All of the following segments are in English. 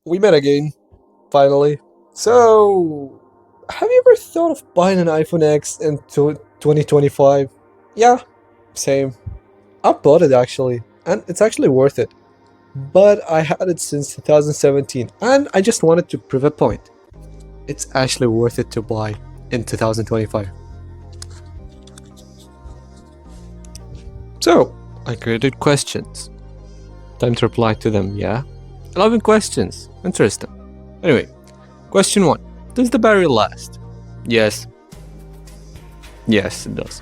We met again, finally. So, have you ever thought of buying an iPhone X in 2025? Yeah, same. I bought it actually, and it's actually worth it. But I had it since 2017, and I just wanted to prove a point. It's actually worth it to buy in 2025. So, I created questions. Time to reply to them, yeah? 11 questions. Interesting. Anyway, question 1. Does the battery last? Yes. Yes, it does.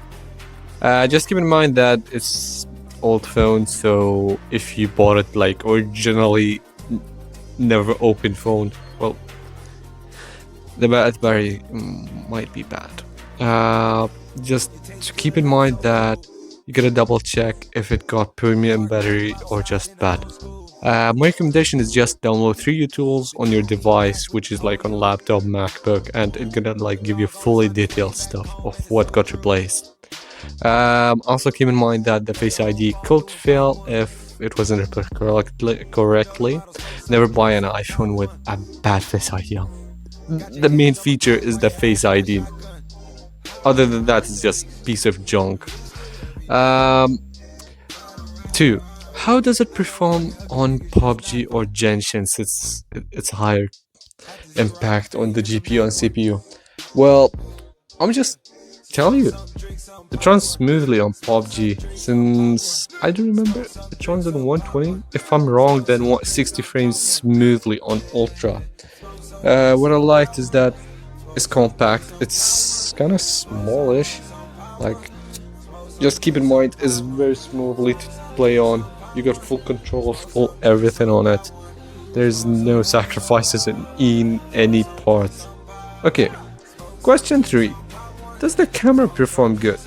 Just keep in mind that it's old phone, so if you bought it like originally never open phone, well, the battery might be bad. Just to keep in mind that you gotta double check if it got premium battery or just bad. My recommendation is just download 3U tools on your device, which is like on laptop, MacBook, and it's gonna like give you fully detailed stuff of what got replaced. Also keep in mind that the Face ID could fail if it wasn't correctly. Never buy an iPhone with a bad Face ID. The main feature is the Face ID. Other than that, it's just piece of junk. 2. How does it perform on PUBG or Genshin since it's higher impact on the GPU and CPU? Well, I'm just tell you, it runs smoothly on PUBG since I do remember it runs on 120. If I'm wrong, then 60 frames smoothly on Ultra. What I liked is that it's compact. It's kind of smallish. Like, just keep in mind, it's very smoothly to play on. You got full controls, full everything on it. There's no sacrifices in any part. Okay, question 3. Does the camera perform good?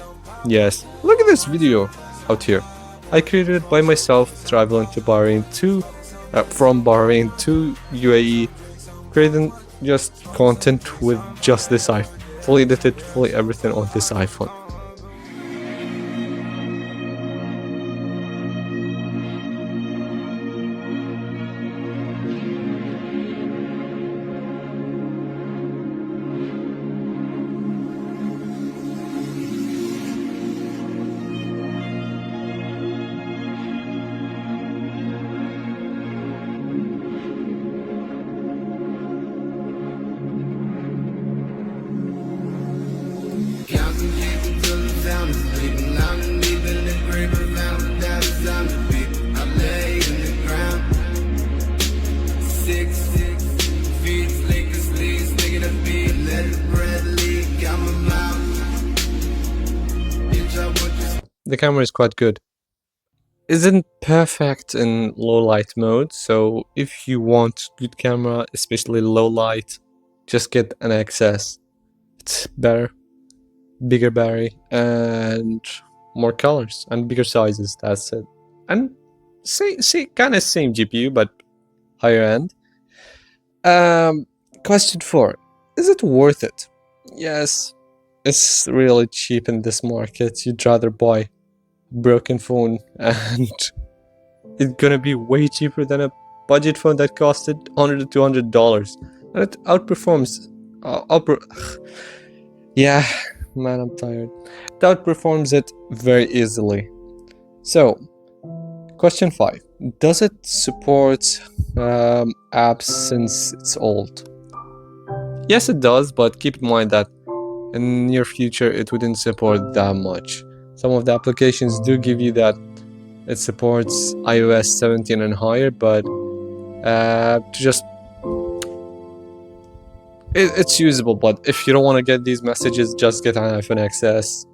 Yes. Look at this video out here. I created it by myself, traveling to Bahrain from Bahrain to UAE, creating just content with just this iPhone. Fully edited, fully everything on this iPhone. The camera is quite good. Isn't perfect in low light mode, so if you want good camera, especially low light, just get an XS. It's better, bigger battery, and more colors and bigger sizes. That's it. And kind of same GPU, but higher end. Question 4. Is it worth it? Yes, it's really cheap in this market. You'd rather buy a broken phone and it's gonna be way cheaper than a budget phone that costed $100 to $200. And it outperforms... yeah, man, I'm tired. It outperforms it very easily. So, question 5. Does it support apps since it's old? Yes, it does, but keep in mind that in near future it wouldn't support that much. Some of the applications do give you that it supports iOS 17 and higher, but it's usable. But if you don't want to get these messages, just get an iPhone XS.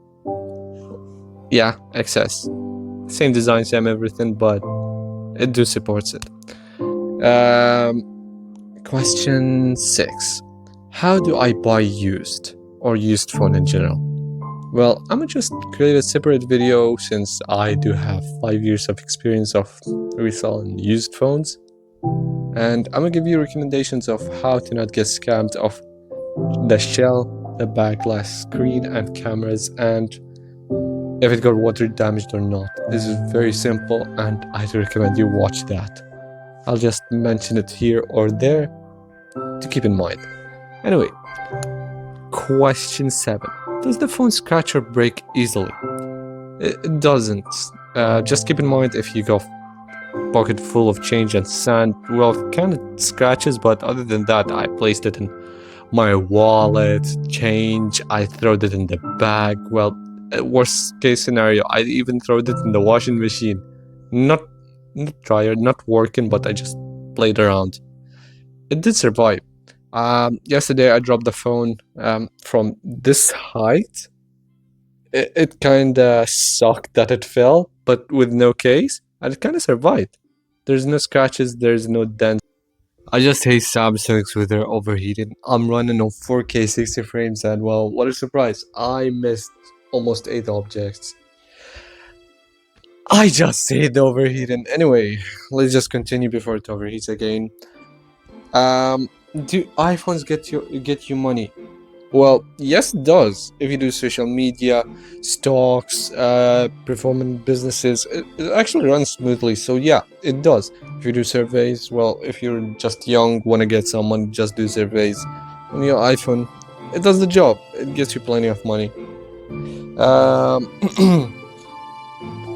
Yeah, XS. Same design, same everything, but it do supports it. Question 6. How do I buy used or used phone in general? Well, I'm gonna just create a separate video since I do have 5 years of experience of reselling used phones, and I'm gonna give you recommendations of how to not get scammed of the shell, the back glass screen and cameras, and if it got water damaged or not. This is very simple and I recommend you watch that. I'll just mention it here or there to keep in mind. Anyway, question 7. Does the phone scratch or break easily? It doesn't. Just keep in mind if you go pocket full of change and sand, well, it kind of scratches, but other than that, I placed it in my wallet, change, I throw it in the bag. Well, worst case scenario, I even throw it in the washing machine. Not dryer, not working, but I just played around. It did survive. Yesterday I dropped the phone from this height. It kinda sucked that it fell, but with no case, and it kinda survived. There's no scratches, there's no dents. I just hate Samsungs with their overheating. I'm running on 4K 60 frames and well, what a surprise. I missed almost 8 objects. I just hate the overheating. Anyway, let's just continue before it overheats again. Do iPhones get you money? Well, yes, it does. If you do social media, stocks, performing businesses, it actually runs smoothly. So yeah, it does. If you do surveys, well, if you're just young, want to get some money, just do surveys. On your iPhone, it does the job. It gets you plenty of money.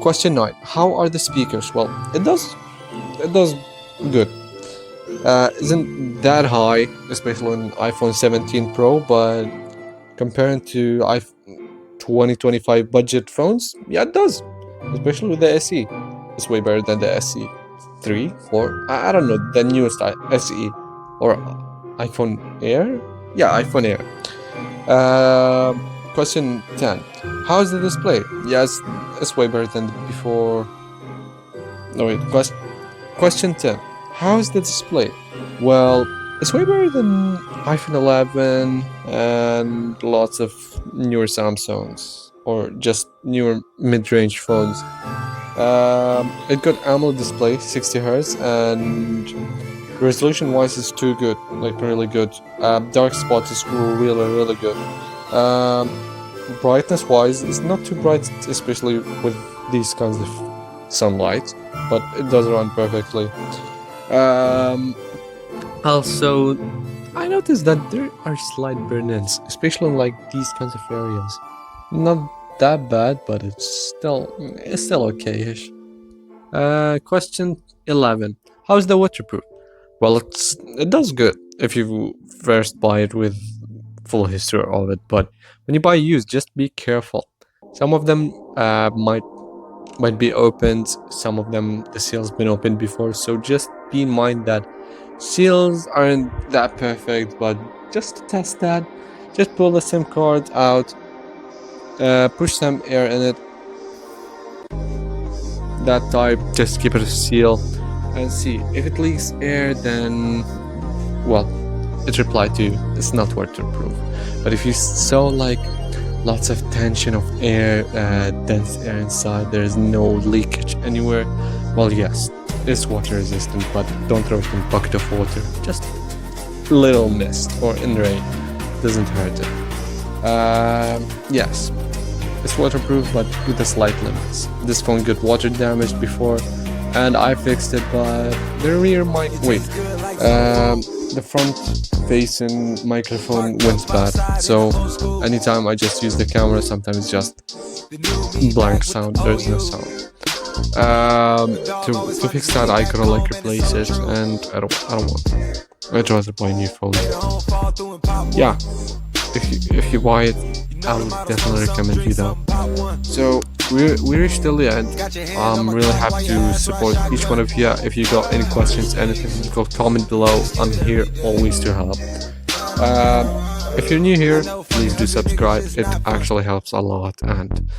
Question 9. How are the speakers? Well, it does good. Isn't that high, especially on iPhone 17 Pro, but comparing to 2025 budget phones, yeah, it does, especially with the SE. It's way better than the SE 3, 4, I don't know, the newest SE, or iPhone Air? Yeah, iPhone Air. Question 10. How's the display? Yes, it's way better than before. No, wait, question 10. How's the display? Well, it's way better than iPhone 11 and lots of newer Samsungs or just newer mid-range phones. It got AMOLED display, 60 Hz, and resolution-wise is too good, like really good. Dark spot is really good. Brightness-wise, it's not too bright, especially with these kinds of sunlight, but it does run perfectly. Also, I noticed that there are slight burn-ins, especially in like these kinds of areas. Not that bad, but it's still okay-ish. Question 11. How's the waterproof? Well, it does good if you first buy it with full history of it, but when you buy used, just be careful. Some of them might be opened, some of them the seal's been opened before, so just be in mind that seals aren't that perfect, but just to test that, just pull the SIM card out, push some air in it, that type, just keep it a seal and see if it leaks air, then well, it replied to you, it's not waterproof. But if you saw like lots of tension of air, dense air inside, there is no leakage anywhere, well, yes, it's water resistant, but don't throw it in a bucket of water, just little mist or in rain, doesn't hurt it. Yes, it's waterproof, but with the slight limits. This phone got water damaged before and I fixed it, but the rear mic, the front facing microphone went bad, so anytime I just use the camera, sometimes it's just blank sound, there's no sound. To fix that, I gotta like replace it, and I don't want it. I'd rather buy a new phone. Yeah, if you buy it, I would definitely recommend you that. So we reached till the end. I'm really happy to support each one of you. If you got any questions, anything, go comment below. I'm here always to help. If you're new here, please do subscribe. It actually helps a lot, and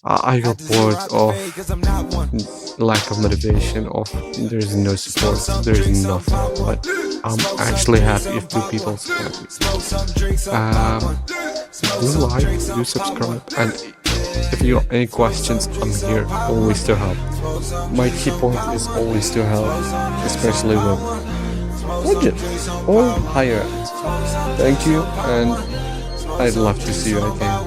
I got bored of lack of motivation, of there's no support, there's nothing, but I'm actually happy if 2 people support me. Do like, do subscribe, and if you got any questions, I'm here always to help. My key point is always to help, especially with budget or higher end. Thank you, and I'd love to see you again.